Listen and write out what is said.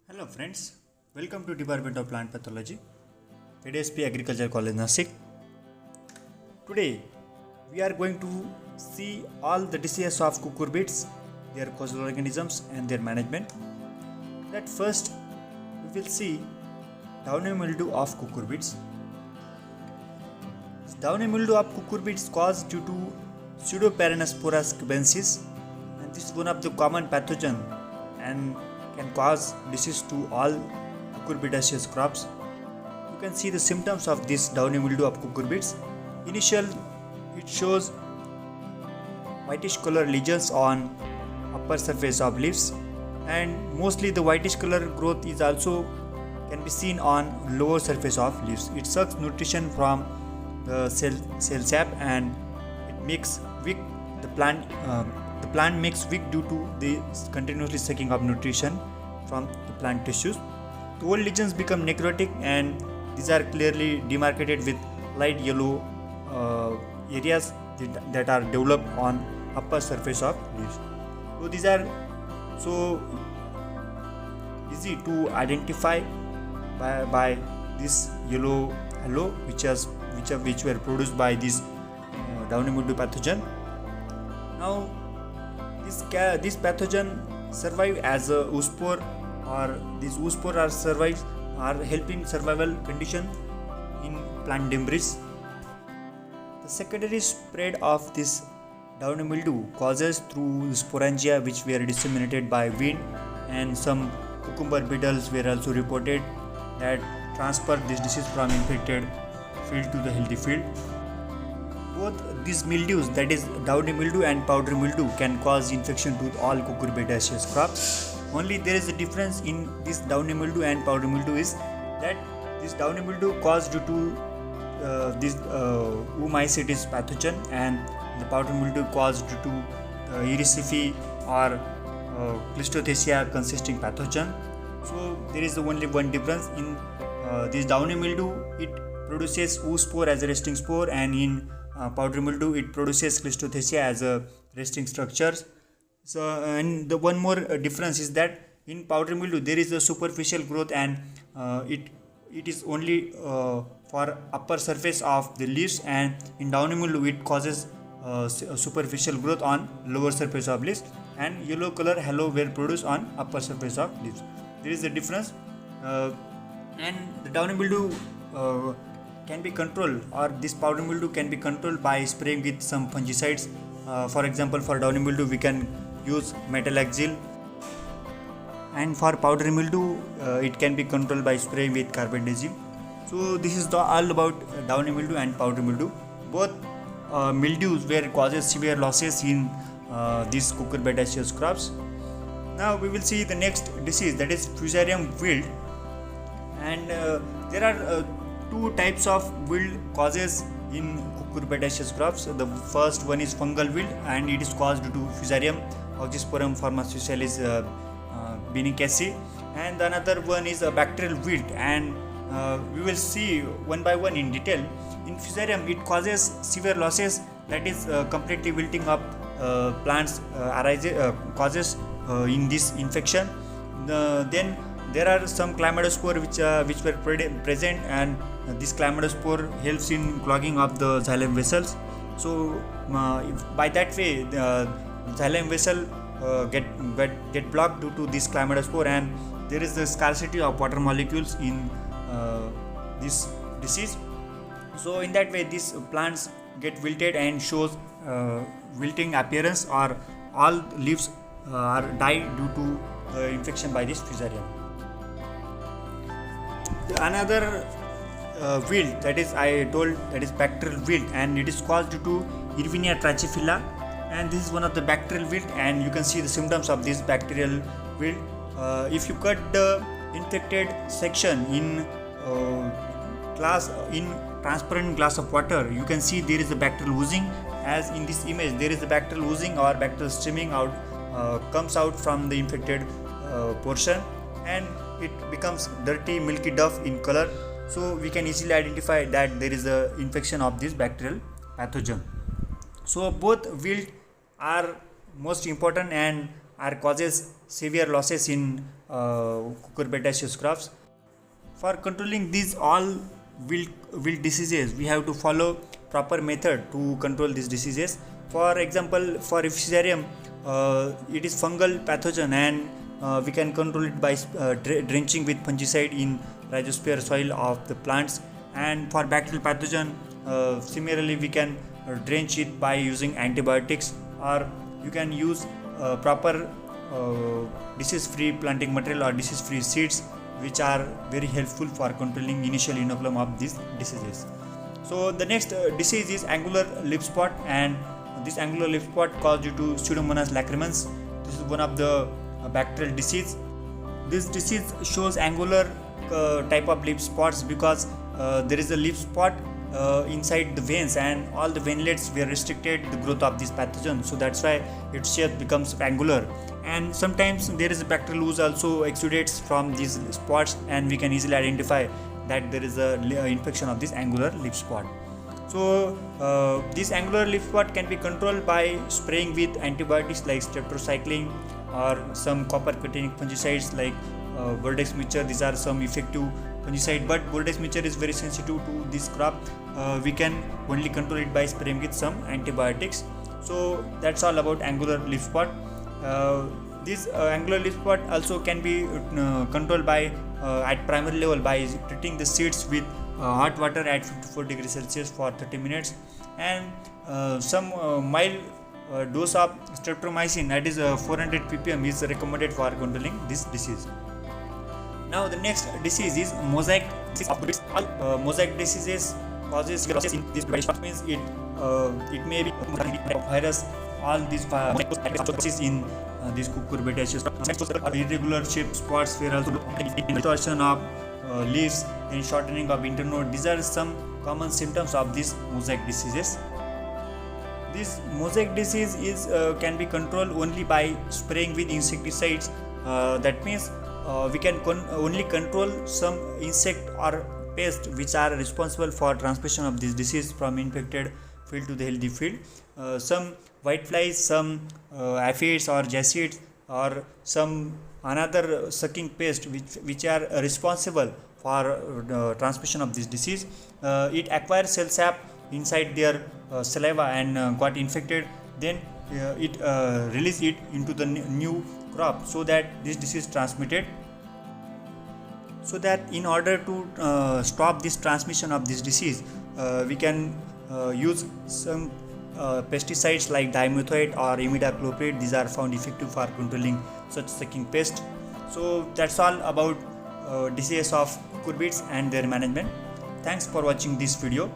Hello friends, welcome to Department of Plant Pathology, KDSP Agriculture College Nasik. Today we are going to see all the diseases of cucurbits, their causal organisms and their management. That first we will see downy mildew of cucurbits. Downy mildew of cucurbits caused due to Pseudoparanosporus cubensis, and this is one of the common pathogen and can cause disease to all cucurbitaceous crops. You can see the symptoms of this downy mildew of cucurbits. Initial, it shows whitish color lesions on upper surface of leaves, and mostly the whitish color growth is also can be seen on lower surface of leaves. It sucks nutrition from the cell sap, and it makes weak the plant. The plant makes weak due to the continuously sucking of nutrition from the plant tissues. The old lesions become necrotic, and these are clearly demarcated with light yellow areas that are developed on upper surface of leaves. So these are so easy to identify by this yellow halo which were produced by this downy mildew pathogen. Now this pathogen survive as a oospore, or these oospore are helping survival condition in plant debris. The secondary spread of this downy mildew causes through sporangia, which were disseminated by wind, and some cucumber beetles were also reported that transfer this disease from infected field to the healthy field. Both these mildews, that is downy mildew and powdery mildew, can cause infection to all cucurbitaceous crops. Only there is a difference in this downy mildew and powdery mildew is that this downy mildew caused due to this Oomycetes pathogen, and the powdery mildew caused due to Erysipelas or Clistothecia consisting pathogen. So there is only one difference in this downy mildew. It produces oospore as a resting spore, and in powdery mildew it produces Clistothecia as a resting structures. So and the one more difference is that in powdery mildew there is a superficial growth, and it is only for upper surface of the leaves, and in downy mildew it causes superficial growth on lower surface of leaves, and yellow color halo were produced on upper surface of leaves. There is a difference, and the downy mildew can be controlled, or this powdery mildew can be controlled by spraying with some fungicides. For example, for downy mildew we can use metalaxyl, and for powdery mildew it can be controlled by spraying with carbendazim. So this is all about downy mildew and powdery mildew. Both mildews were causes severe losses in these cucurbitaceous crops. Now we will see the next disease, that is Fusarium wilt, and there are two types of wilt causes in cucurbitaceous crops. The first one is fungal wilt, and it is caused due to Fusarium Oxysporum farmacicalis Benicaceae, and the another one is a bacterial wilt, and we will see one by one in detail. In Fusarium it causes severe losses, that is completely wilting up plants causes in this infection. Then there are some chlamydospore which were present, and this chlamydospore helps in clogging of the xylem vessels. So by that way the xylem vessel get blocked due to this chlamydospore, and there is the scarcity of water molecules in this disease. So in that way these plants get wilted and shows wilting appearance, or all leaves are die due to infection by this Fusarium. Another wilt, that is I told, that is bacterial wilt, and it is caused due to Irvinia trachyphylla, and this is one of the bacterial wilt, and you can see the symptoms of this bacterial wilt. If you cut the infected section in transparent glass of water, you can see there is a bacterial oozing, as in this image there is a bacterial oozing or bacterial streaming out comes out from the infected portion, and it becomes dirty milky duff in color. So we can easily identify that there is a infection of this bacterial pathogen. So both wilt are most important, and are causes severe losses in cucurbitaceous crops. For controlling these all wilt diseases, we have to follow proper method to control these diseases. For example, for Fusarium, it is fungal pathogen, and we can control it by drenching with fungicide in rhizosphere soil of the plants. And for bacterial pathogen, similarly we can drench it by using antibiotics, or you can use proper disease-free planting material or disease-free seeds, which are very helpful for controlling initial inoculum of these diseases. So the next disease is angular leaf spot, and this angular leaf spot caused due to Pseudomonas lacrymans. This is one of the bacterial disease. This disease shows angular type of leaf spots because there is a leaf spot inside the veins, and all the veinlets were restricted the growth of this pathogen, so that's why its shape becomes angular. And sometimes there is a bacterial ooze also exudates from these spots, and we can easily identify that there is a infection of this angular leaf spot. So this angular leaf spot can be controlled by spraying with antibiotics like streptocycline or some copper containing fungicides like Verdex mixture. These are some effective fungicide, but Verdex mixture is very sensitive to this crop. We can only control it by spraying with some antibiotics. So that's all about angular leaf spot. This angular leaf spot also can be controlled by at primary level by treating the seeds with hot water at 54 degrees Celsius for 30 minutes, and some mild dose of streptomycin, that is 400 ppm, is recommended for controlling this disease. Now the next disease is mosaic disease. Mosaic diseases causes losses in this means it may be virus. All these viruses in these cucurbitaceous irregular shaped spots were also distortion of leaves and shortening of internode. These are some common symptoms of these mosaic diseases. This mosaic disease is can be controlled only by spraying with insecticides. That means we can only control some insect or pest which are responsible for transmission of this disease from infected field to the healthy field. Some whiteflies, some aphids or jacids, or some another sucking pest which are responsible for transmission of this disease. It acquires cell sap inside their saliva and got infected, then it release it into the new crop, so that this disease transmitted. So that in order to stop this transmission of this disease, we can use some pesticides like dimethoate or imidacloprid. These are found effective for controlling such sucking pest. So that's all about diseases of cucurbits and their management. Thanks for watching this video.